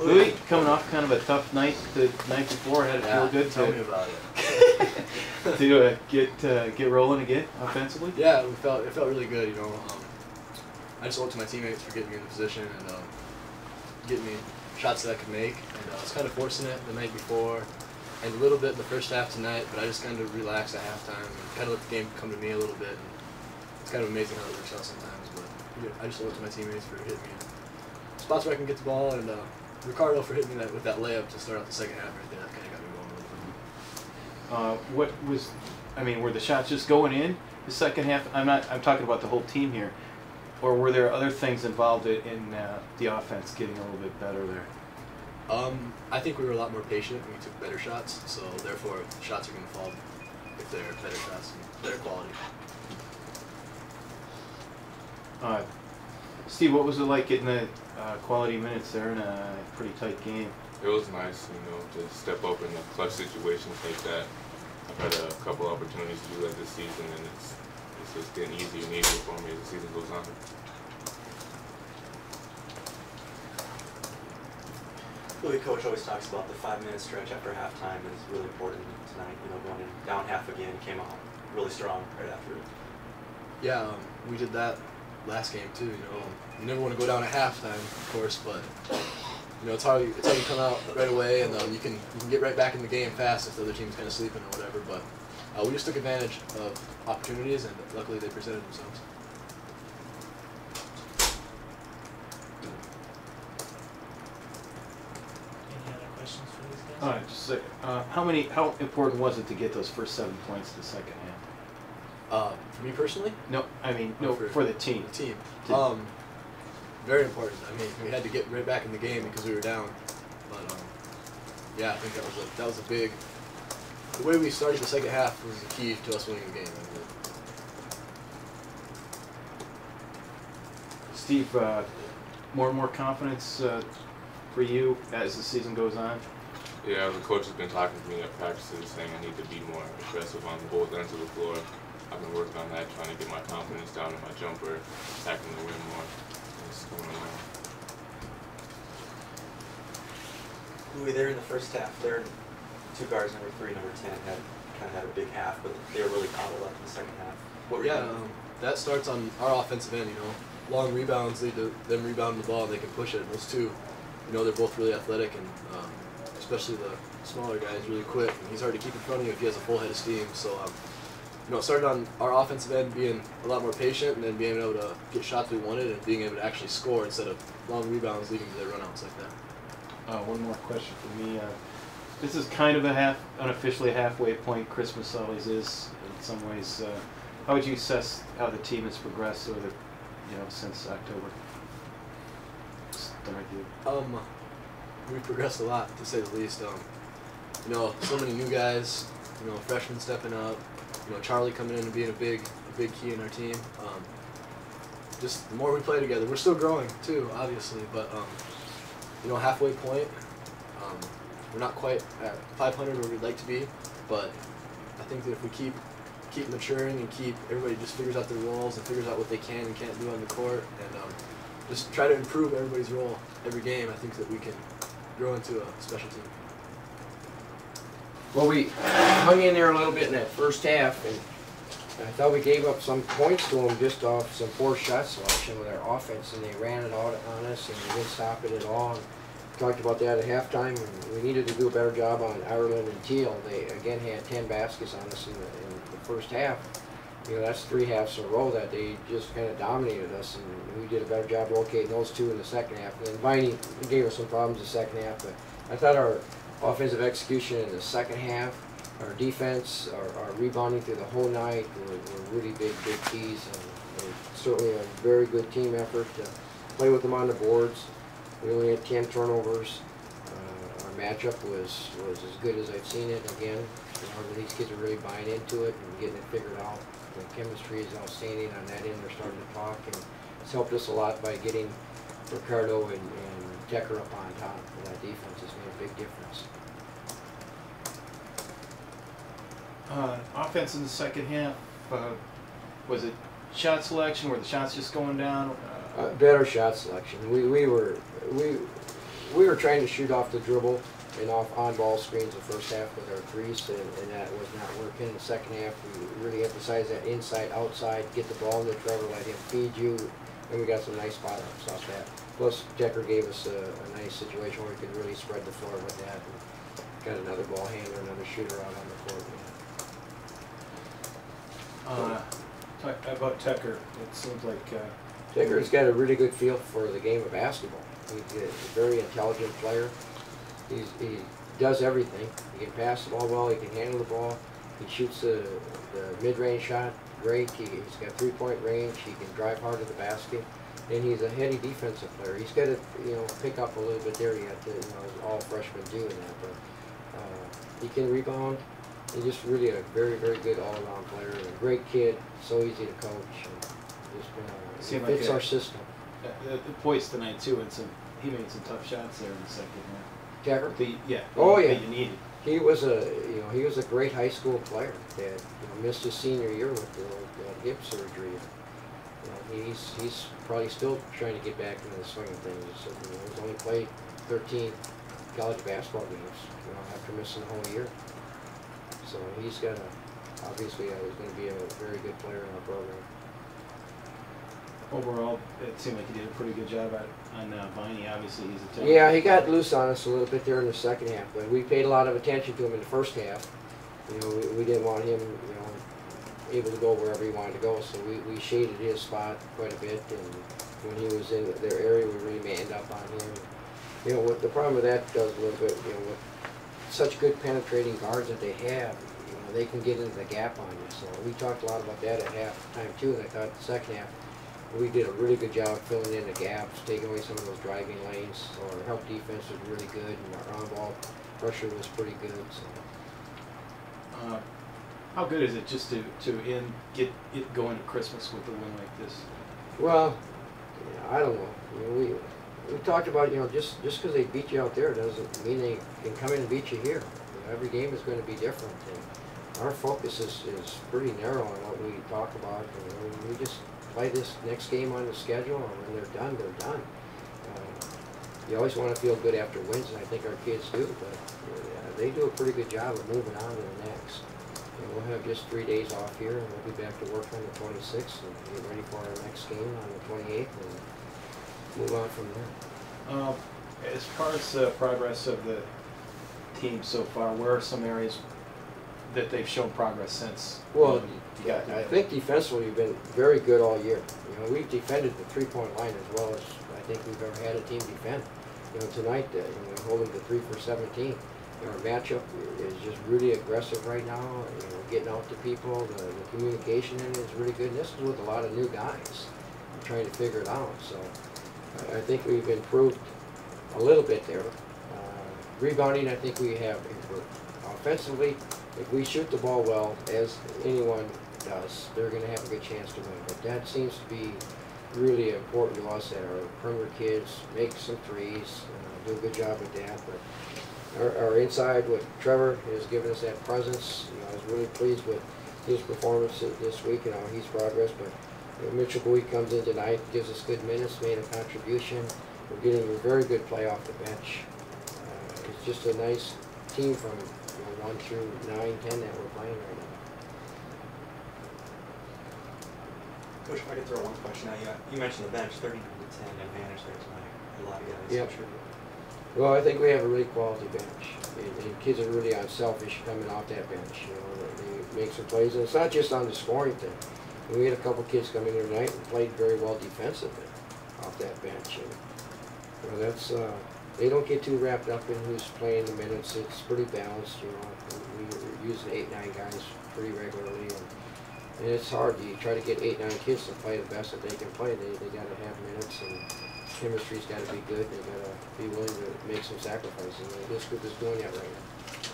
Louie, coming off kind of a tough night the night before, had it feel good tell to me about it. to get rolling again offensively? Yeah, it felt really good. You know, I just owe it to my teammates for getting me in the position and getting me shots that I could make. And I was kind of forcing it the night before and a little bit in the first half tonight, but I just kind of relaxed at halftime and kind of let the game come to me a little bit. And it's kind of amazing how it works out sometimes, but yeah, I just owe it to my teammates for hitting me in spots where I can get the ball, and Ricardo for hitting me with that layup to start out the second half right there. That kind of got me going a little bit. What was, I mean, were the shots just going in the second half? I'm talking about the whole team here, or were there other things involved in the offense getting a little bit better there? I think we were a lot more patient and we took better shots, so therefore the shots are going to fall if they're better shots and better quality. Steve, what was it like getting the quality minutes there in a pretty tight game? It was nice, you know, to step up in the clutch situations like that. I've had a couple opportunities to do that this season, and it's just getting easier and easier for me as the season goes on. Louie, coach always talks about the 5-minute stretch after halftime is really important tonight. You know, going down half again, came out really strong right after it. Yeah, we did that last game too. You know, you never want to go down at halftime, of course, but you know it's how you come out right away, and you can get right back in the game fast if the other team's kind of sleeping or whatever. But we just took advantage of opportunities, and luckily they presented themselves. Any other questions for these guys? Just say, how important was it to get those first 7 points the second half? For me personally? No, I mean no, for the team. The team. Very important. I mean, we had to get right back in the game because we were down. But yeah, I think that was a big. The way we started the second half was the key to us winning the game. Steve, more and more confidence for you as the season goes on? Yeah, the coach has been talking to me at practices saying I need to be more aggressive on both ends of the floor. I've been working on that, trying to get my confidence down in my jumper, attacking the rim more. It's going along. Louie, there in the first half, their two guards, number 3, number 10, had a big half, but they were really bottled up in the second half. What were you doing? That starts on our offensive end. You know, long rebounds lead to them rebounding the ball. They can push it. And those two, you know, they're both really athletic, and especially the smaller guy is really quick, and he's hard to keep in front of you if he has a full head of steam. So. You know, it started on our offensive end being a lot more patient and then being able to get shots we wanted and being able to actually score instead of long rebounds leading to their runouts like that. One more question for me. This is kind of unofficially a halfway point. Christmas always is in some ways. How would you assess how the team has progressed over the, since October? Start with you. We've progressed a lot, to say the least. You know, so many new guys. You know, freshmen stepping up. You know, Charlie coming in and being a big key in our team. Just the more we play together, we're still growing too, obviously. But you know, halfway point. We're not quite at 500 where we'd like to be, but I think that if we keep maturing and everybody just figures out their roles and figures out what they can and can't do on the court, and just try to improve everybody's role every game, I think that we can grow into a special team. Well, we hung in there a little bit in that first half, and I thought we gave up some points to them just off some poor shot selection with our offense, and they ran it out on us, and we didn't stop it at all. And talked about that at halftime, and we needed to do a better job on Ireland and Teal. They again had 10 baskets on us in the first half. You know, that's 3 halves in a row that they just kind of dominated us, and we did a better job locating those two in the second half. And then Viney gave us some problems in the second half, but I thought our offensive execution in the second half, our defense, our rebounding through the whole night were really big keys, and certainly a very good team effort to play with them on the boards. We only had 10 turnovers. Our matchup was as good as I've seen it. Again, these kids are really buying into it and getting it figured out. The chemistry is outstanding on that end. They're starting to talk, and it's helped us a lot by getting Ricardo and Tecker up on top. And that defense has made a big difference. Offense in the second half, was it shot selection? Were the shots just going down? Better shot selection. We were trying to shoot off the dribble and off on-ball screens the first half with our threes, and that was not working. In the second half, we really emphasized that inside, outside, get the ball to Trevor, let him feed you, and we got some nice spot-ups off that. Plus, Tecker gave us a nice situation where we could really spread the floor with that. And got another ball handler, another shooter out on the court. Talk about Tecker. It seems like Tecker's got a really good feel for the game of basketball. He's a very intelligent player. He does everything. He can pass the ball well. He can handle the ball. He shoots the mid-range shot great. He's got three-point range. He can drive hard to the basket. And he's a heady defensive player. He's got to, pick up a little bit there yet. As all freshmen do in that. But he can rebound. He's just really a very, very good all-around player. And a great kid. So easy to coach. And just fits our system. The poise tonight too, and he made some tough shots there in the second half. Tecker? Oh yeah. That you needed. He was a great high school player that missed his senior year with the hip surgery. He's probably still trying to get back into the swing of things. He's only played 13 college basketball games after missing the whole year. So he's got obviously he's going to be a very good player in our program. Overall, it seemed like he did a pretty good job on Viney. Obviously, he's a talented Yeah, he got loose on us a little bit there in the second half, but we paid a lot of attention to him in the first half. We didn't want him, able to go wherever he wanted to go, so we shaded his spot quite a bit. And when he was in their area, we really manned up on him. What the problem with that does a little bit, with such good penetrating guards that they have, they can get into the gap on you. So we talked a lot about that at halftime too, and I thought the second half we did a really good job filling in the gaps, taking away some of those driving lanes. So our help defense was really good, and our on-ball pressure was pretty good. So. How good is it just to get it going at Christmas with a win like this? Well, I don't know. We talked about just because they beat you out there doesn't mean they can come in and beat you here. Every game is going to be different, and our focus is pretty narrow on what we talk about. We just play this next game on the schedule, and when they're done, they're done. You always want to feel good after wins, and I think our kids do, but they do a pretty good job of moving on to the next. We'll have just 3 days off here, and we'll be back to work on the 26th and get ready for our next game on the 28th and move on from there. As far as the progress of the team so far, where are some areas that they've shown progress since? Well, I think defensively we've been very good all year. We've defended the three-point line as well as I think we've ever had a team defend. Tonight we're holding the 3 for 17. Our matchup is just really aggressive right now. Getting out to people, the communication in it is really good. And this is with a lot of new guys trying to figure it out. So I think we've improved a little bit there. Rebounding, I think we have improved. Offensively, if we shoot the ball well, as anyone does, they're going to have a good chance to win. But that seems to be really important to us, that our perimeter kids make some threes, do a good job with that. But our inside with Trevor has given us that presence. I was really pleased with his performance this week and how he's progressed. But Mitchell Bowie comes in tonight, gives us good minutes, made a contribution. We're getting a very good play off the bench. It's just a nice team from 1 through 9, 10 that we're playing right now. Coach, if I could throw one question at you. You mentioned the bench, 39 to 10 advantage there tonight. A lot of guys contribute. Well, I think we have a really quality bench. And kids are really unselfish coming off that bench. They make some plays, and it's not just on the scoring thing. We had a couple kids come in here tonight and played very well defensively off that bench. And that's they don't get too wrapped up in who's playing the minutes. It's pretty balanced. We're using 8, 9 guys pretty regularly, and it's hard. You try to get 8, 9 kids to play the best that they can play. They got to have minutes, and chemistry's got to be good. They got to be willing to make some sacrifices. And this group is doing that right now.